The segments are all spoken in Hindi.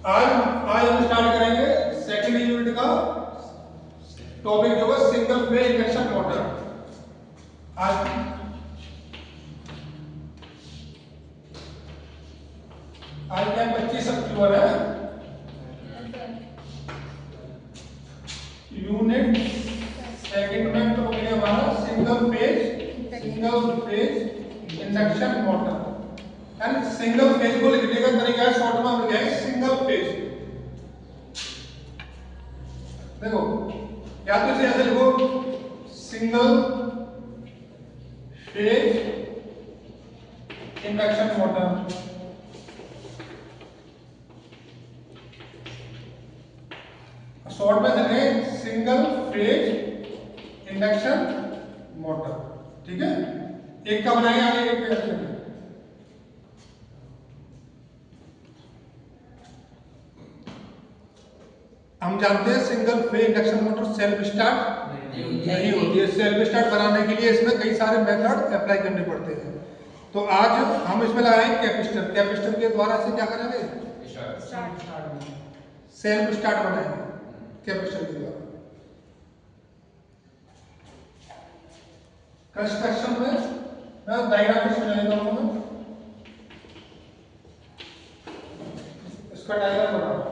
आज आज हम स्टार्ट करेंगे सेकंड यूनिट का टॉपिक जो है सिंगल फेज इंडक्शन मोटर। आज क्या 25 अक्टूबर है। यूनिट सेकंड में तो है हमारा single phase induction motor. And single phase को लिखने का तरीका है, शॉर्ट में हम लिखेंगे सिंगल फेज। देखो या तो इसे ऐसे लिखो single phase induction motor, short में लिखेंगे सिंगल फेज इंडक्शन मोटर। ठीक है, एक का बनाएंगे आगे एक का ऐसे। हम जानते हैं single phase induction motor self start नहीं होती है। सेल्फ स्टार्ट बनाने के लिए इसमें कई सारे मेथड अप्लाई करने पड़ते हैं। तो आज हम इसमें लगाएंगे कैपेसिटर। कैपेसिटर के द्वारा से क्या करेंगे, सेल्फ स्टार्ट बनाएंगे कैपेसिटर के द्वारा। कंस्ट्रक्शन में मैं डायग्राम में समझा देता हूं। मैं इसका डायग्राम बना रहा हूं।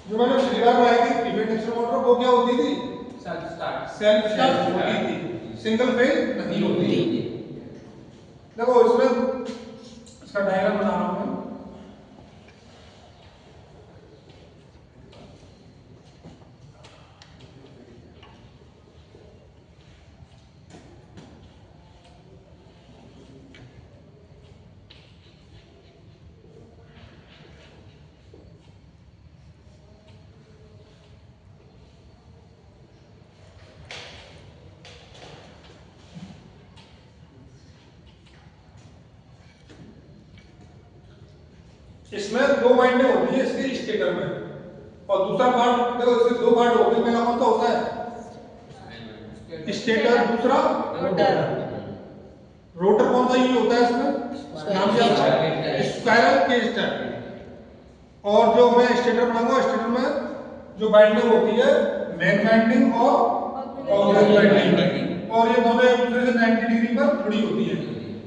जो मैंने पिछली बार बनाई थी थ्री फेज इंडक्शन मोटर, वो क्या होती थी, सेल्फ स्टार्ट होती थी, सिंगल फेज नहीं होती। देखो इसमें इसका डायग्राम बना रहा हूं मैं। इसमें दो वाइंडिंग होती है इसके स्टेटर में, और दूसरा पार्ट देखो इसके दो पार्ट होते हैं। पहला कौन सा होता है, स्टेटर, दूसरा रोटर। रोटर कौन सा यूज होता है इसमें, नाम क्या है, स्पाइरल केज। और जो मैं स्टेटर बनाऊंगा, स्टेटर में जो वाइंडिंग होती है मेन वाइंडिंग और ऑक्सिलरी वाइंडिंग, और ये दोनों एक दूसरे से 90 डिग्री पर जुड़ी होती है।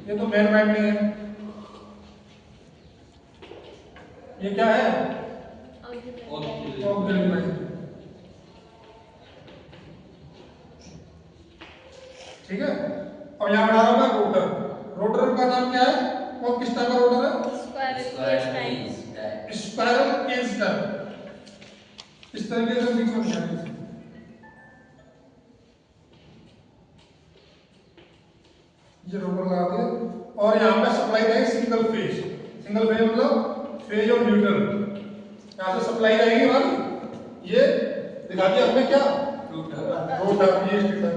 ये तो मेन वाइंडिंग है। ये क्या है, ऑक्सिलरी वाइंडिंग। ठीक है, और यहाँ बना रहा हूं मैं रोटर। रोटर का नाम क्या है, और किस टाइप का रोटर है, स्पाइरल केज टाइप। इस तरीके से बीच में दिखाएंगे। ये रोटर लगा दिया, और यहाँ पे सप्लाई जाएगी सिंगल फेज। सिंगल फेज मतलब फेज और न्यूट्रल, यहाँ से सप्लाई जाएगी हमारी। ये दिखा दिया हमने क्या, रोटर। ये स्टेटर।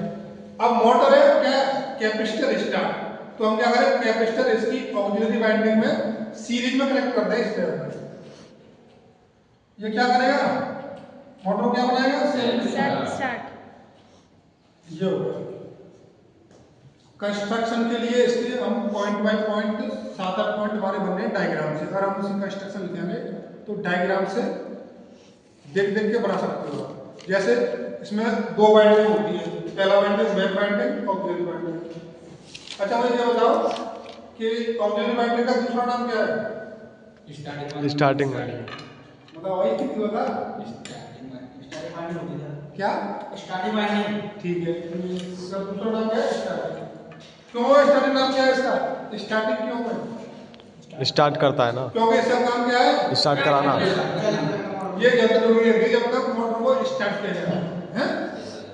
अब मोटर है क्या, कैपेसिटर स्टार्ट। तो हम क्या करें, कैपेसिटर इसकी ऑक्सिलरी वाइंडिंग में सीरीज में कनेक्ट कर दें इस तरह से। ये क्या करेगा, मोटर क्या बनाएगा, सेल्फ स्टार्ट। ये होगा कंस्ट्रक्शन के लिए। इसके हम पॉइंट बाय पॉइंट 7-8 पॉइंट हमारे बनने हैं डायग्राम से। अगर हम उसी कंस्ट्रक्शन लिखेंगे तो डायग्राम से देख देख के बना सकते हो। जैसे इसमें दो वाइंडिंग होती है, पहला winding main winding, auxiliary winding. अच्छा मुझे ये बताओ कि ऑक्सिलरी वाइंडिंग का दूसरा नाम क्या है, स्टार्टिंग वाइंडिंग। बताओ भाई कितनी होता, क्या, स्टार्टिंग वाइंडिंग। ठीक है, इसका दूसरा नाम क्या है, स्टार्टिंग। क्यों स्टार्टिंग नाम क्या है इसका, स्टार्टिंग क्यों है, स्टार्ट करता है ना, क्योंकि इसका काम क्या है, स्टार्ट कराना। ये जब जरूरी है जब तक मोटर को स्टार्ट किया जाए हैं।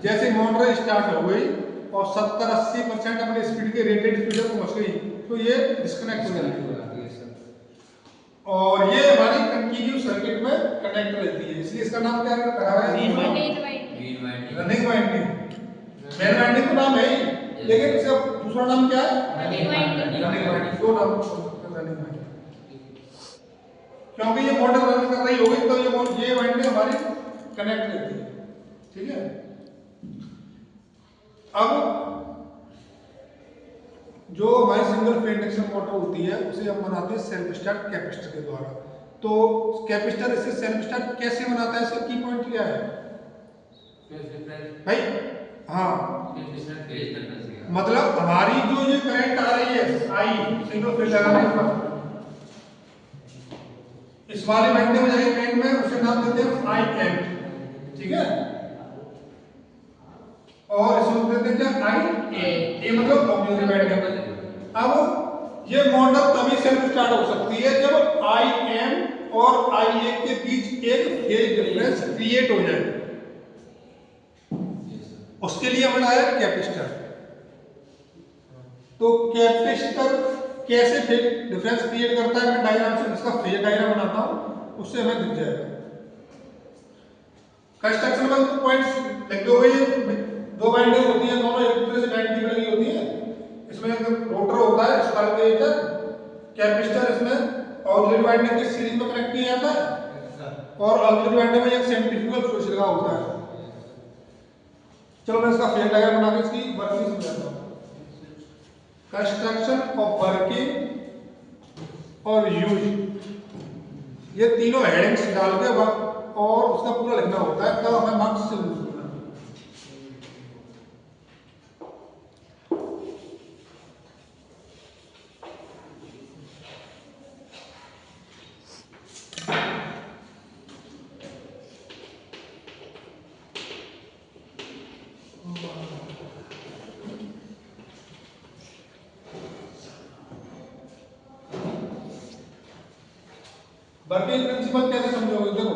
जैसे मोटर स्टार्ट हो गई और 70-80% अपनी स्पीड के रेटेड स्पीड पर पहुंच गई, तो ये डिस्कनेक्ट हो जाती है, और ये हमारी कंटिन्यू सर्किट में कनेक्ट रहती है। इसलिए इसका नाम क्या रखा है, रनिंग वाइंडिंग। मेन वाइंडिंग का नाम है ही, लेकिन इसका दूसरा नाम क्या है, रनिंग वाइंडिंग। दो नाम रनिंग वाइंडिंग, क्योंकि ये मोटर रन कर रही होगी तो ये वाइंडिंग हमारी कनेक्ट रहती है। ठीक है, अब जो हमारी सिंगल फेज इंडक्शन मोटर होती है उसे हम बनाते हैं सेल्फ स्टार्ट कैपेसिटर के द्वारा। तो कैपेसिटर इसे सेल्फ स्टार्ट कैसे बनाता है, इसका की पॉइंट क्या है भाई? हाँ, मतलब हमारी जो ये करंट आ रही है आई सिंगल फेज लगाने पर इस वाले वाइंडिंग में जाएगी करंट में, उसे नाम देते हैं आई एम, ठीक है, और इसमें देते हैं क्या आई ए मतलब ऑक्सिलरी वाइंडिंग। अब ये मोटर तभी सेल्फ स्टार्ट हो सकती है जब आई एम और आई ए के बीच एक फेज डिफरेंस क्रिएट हो जाए, उसके लिए बनाया कैपेसिटर। तो कैपेसिटर कैसे फेज डिफरेंस क्रिएट करता है, मैं डायग्राम से इसका फेज डायग्राम बनाता हूं, उससे हमें दिख जाएगा। कंस्ट्रक्शन में तो पॉइंट्स लिख दो भाई, दो वाइंडिंग होती है, दोनों एक दूसरे से 90 डिग्री लगी होती है। इसमें एक रोटर होता है स्टार्टर, कैपेसिटर इसमें ऑक्सिलरी वाइंडिंग के सीरीज में कनेक्ट किया जाता है और ऑक्सिलरी वाइंडिंग में एक सेंट्रीफ्यूगल स्विच लगा होता है। चलो मैं इसका फेज डायग्राम बना के इसकी वर्किंग समझाता हूं। कंस्ट्रक्शन ऑफ वर्किंग और यूज, ये तीनों हेडिंग्स डाल के और उसका पूरा लिखना होता है, तब हमें मार्क्स से मिलता है। वर्किंग प्रिंसिपल कैसे समझोगे? देखो,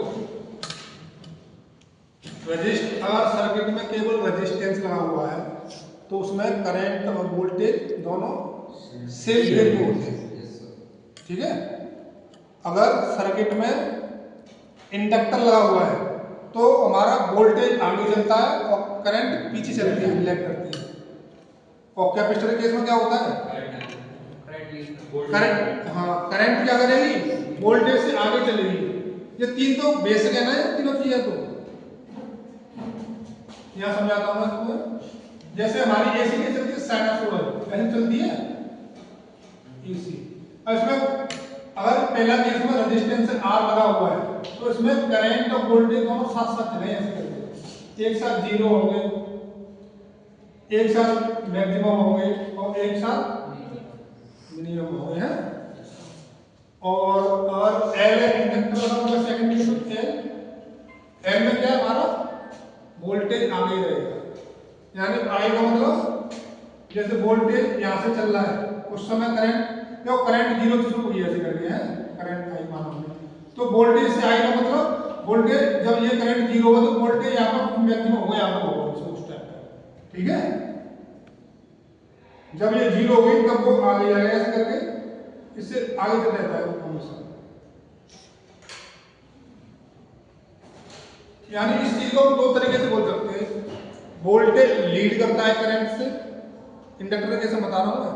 अगर सर्किट में केवल रेजिस्टेंस लगा हुआ है तो उसमें करंट और वोल्टेज दोनों सेम फेज में होते हैं, ठीक है। अगर सर्किट में इंडक्टर लगा हुआ है तो हमारा वोल्टेज आगे चलता है और करंट पीछे चलती है, लैग करती है। और कैपेसिटर के केस में क्या होता है, करंट, हाँ, करंट क्या करेगी, वोल्टेज से आगे चलेगी। ये तीन तो बेसिक है ना, ये तीनों चीजें। तो यहां समझाता हूं इसको। जैसे हमारी एसी की चलती है साइनसोइडल, कैसे चलती है एसी। अब इसमें अगर पहला केस में रेजिस्टेंस आर लगा हुआ है तो इसमें करंट और वोल्टेज दोनों साथ साथ चलेंगे, ऐसे करके एक साथ जीरो होंगे, एक साथ मैक्सिमम होंगे और एक साथ मिनिमम होंगे, हैं। और अगर एल इंडक्टर लगा हुआ सेकंड केस में एल में क्या है, हमारा वोल्टेज आगे रहेगा, यानी आई का मतलब जैसे वोल्टेज यहां से चल रहा है उस समय करंट, जो करंट जीरो से शुरू हुई ऐसे करके है, करंट आई माना हमने, तो वोल्टेज से आई का मतलब वोल्टेज जब ये करंट जीरो होगा तो वोल्टेज यहां पर मैक्सिमम होगा, यहां पर होगा उस टाइम पर, ठीक है। जब ये जीरो हो गई तब वो आगे जाएगा ऐसे करके, इससे आगे चल रहता है हमेशा। यानी इस चीज को हम दो तरीके से बोल सकते हैं, वोल्टेज लीड करता है करंट से, इंडक्टर कैसे बता रहा हूं मैं,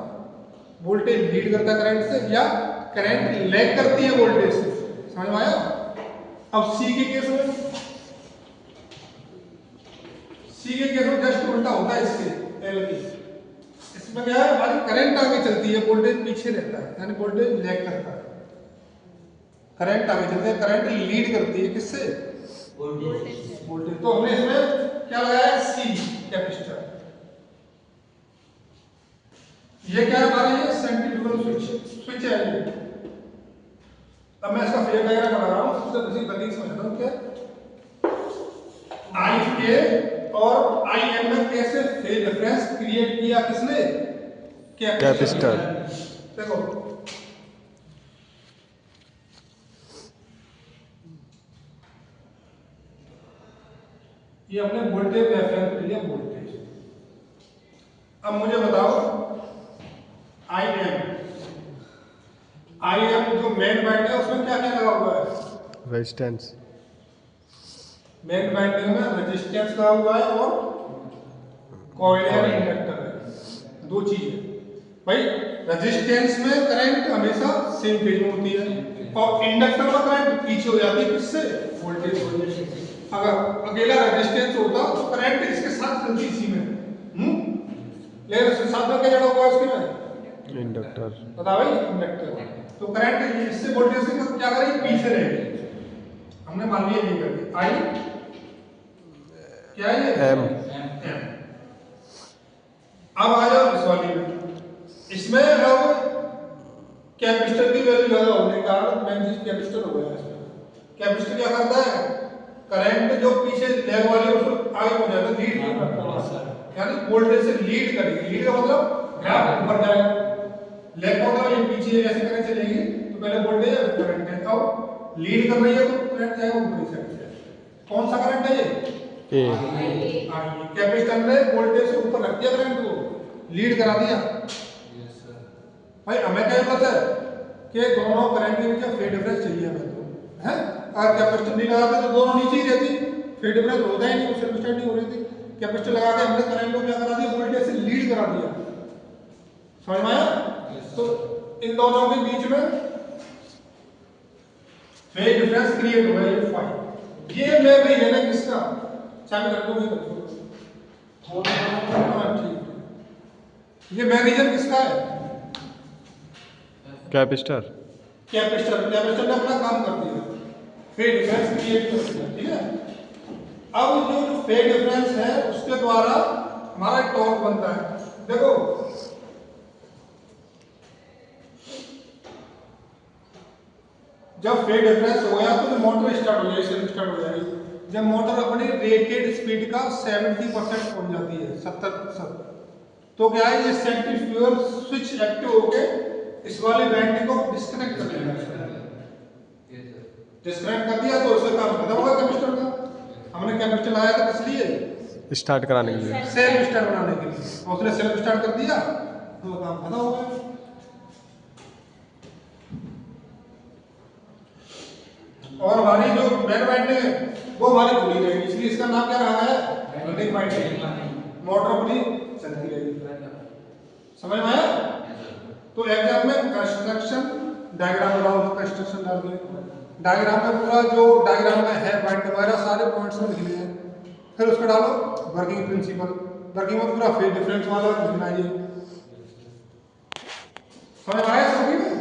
वोल्टेज लीड करता है करंट से, या करंट लैग करती है वोल्टेज से, समझ में आया। अब सी के केस में जस्ट उल्टा होता है इसके, एल की। इसमें क्या है, हमारी करंट आगे चलती है, वोल्टेज पीछे रहता है, यानी वोल्टेज लैग करता है, करंट आगे चलती है, करंट लीड करती है किससे, वोल्टेज। तो हमने इसमें क्या लगाया, सी कैपेसिटर। ये क्या है हमारा, ये सेंट्रीफ्यूगल स्विच है ये। अब मैं इसका फेज डायग्राम बना रहा हूं, सबसे पहले गति समझता हूं क्या आई के और आई एम में कैसे फेज डिफरेंस क्रिएट किया, किसने, कैपेसिटर। देखो ये अपने वोल्टेज रेफरेंस ले लिया, वोल्टेज। अब मुझे बताओ आई एम जो मेन वाइंडिंग है उसमें क्या क्या लगा हुआ है, रेजिस्टेंस। मेन वाइंडिंग में रेजिस्टेंस लगा हुआ है और कॉइल इंडक्टर है, दो चीजें भाई। रेजिस्टेंस में करंट हमेशा सेम फेज में होती है और इंडक्टर में करंट पीछे हो जाती है, किससे, वोल्टेज से। अगर अकेला रेजिस्टेंस होता तो करंट इसके साथ चलती इसी में, लेकिन उसके साथ में क्या जुड़ा हुआ है उसके में? इंडक्टर। बता भाई, इंडक्टर। तो करंट इससे वोल्टेज से क्या करेगी, पीछे रहेगी। हमने मान लिया ये कर दी आई, क्या है ये, एम। अब आ जाओ इस वाली में। इसमें अब कैपेसिटर की वैल्यू ज्यादा होने के कारण मेन चीज कैपेसिटर हो गया इसमें। कैपेसिटर क्या करता है, करंट जो पीछे लैग वाली है उसको आगे पहुंच जाता है, लीड करता है, यानी वोल्टेज से लीड करेगी। लीड का मतलब ग्राफ ऊपर जाएगा, लैग का मतलब ये पीछे ऐसे करंट चलेगी तो पहले वोल्टेज है फिर करंट है। अब लीड कर रही है तो करंट जाएगा ऊपरी साइड से। कौन सा करंट है ये, ए। कैपेसिटर ने वोल्टेज से ऊपर रख दिया, करंट को लीड करा दिया। भाई हमें क्या पता है कि दोनों करंट के बीच फेज डिफरेंस चाहिए हमें, तो है अगर कैपेसिटर नहीं लगाते तो दोनों नीचे ही रहती, फेज डिफरेंस होता ही नहीं, उससे स्टार्ट नहीं हो रही थी। कैपेसिटर लगा के हमने करंट को क्या करा दिया, वोल्टेज से लीड करा दिया। समझ में आया? तो इन दोनों के बीच में फेज डिफरेंस क्रिएट हुआ है, ये फाई। ये मैं नहीं लेना किसका, चाहे कर दूंगी तो ठीक। ये मैग्नीशियम किसका है, कैपेसिटर। कैपेसिटर। कैपेसिटर ने अपना काम कर दिया, फेज डिफरेंस क्रिएट कर दिया, ठीक है। अब जो फेज डिफरेंस है उसके द्वारा हमारा टॉर्क बनता है। देखो जब फेज डिफरेंस हो गया तो मोटर स्टार्ट हो जाएगी, स्टार्ट हो जाएगी। जब मोटर अपनी रेटेड स्पीड का 70% पहुंच जाती है, 70%, तो क्या है, ये सेंट्रीफ्यूगल स्विच एक्टिव होके इस वाली बैटरी को डिस्कनेक्ट कर देगा। डिस्कनेक्ट कर दिया तो उसका काम खत्म होगा कैपेसिटर का। हमने कैपेसिटर लगाया था किस लिए, स्टार्ट कराने के लिए, सेल्फ स्टार्ट बनाने के लिए। उसने सेल्फ स्टार्ट कर दिया तो काम खत्म हो गया। और हमारी जो मेन वाइंडिंग है वो हमारी खुली रहेगी, इसलिए इसका नाम क्या रहा है, रनिंग वाइंडिंग। मोटर अपनी चलती रहेगी। समझ में आया? तो एग्जाम में कंस्ट्रक्शन डायग्राम बनाओ, कंस्ट्रक्शन डाल दिए डायग्राम में, पूरा जो डायग्राम में है पॉइंट वगैरह सारे पॉइंट्स में लिख लिए हैं। फिर उसको डालो वर्किंग प्रिंसिपल, वर्किंग में पूरा फेज डिफरेंस वाला लिखना है। समझ में आया सभी में?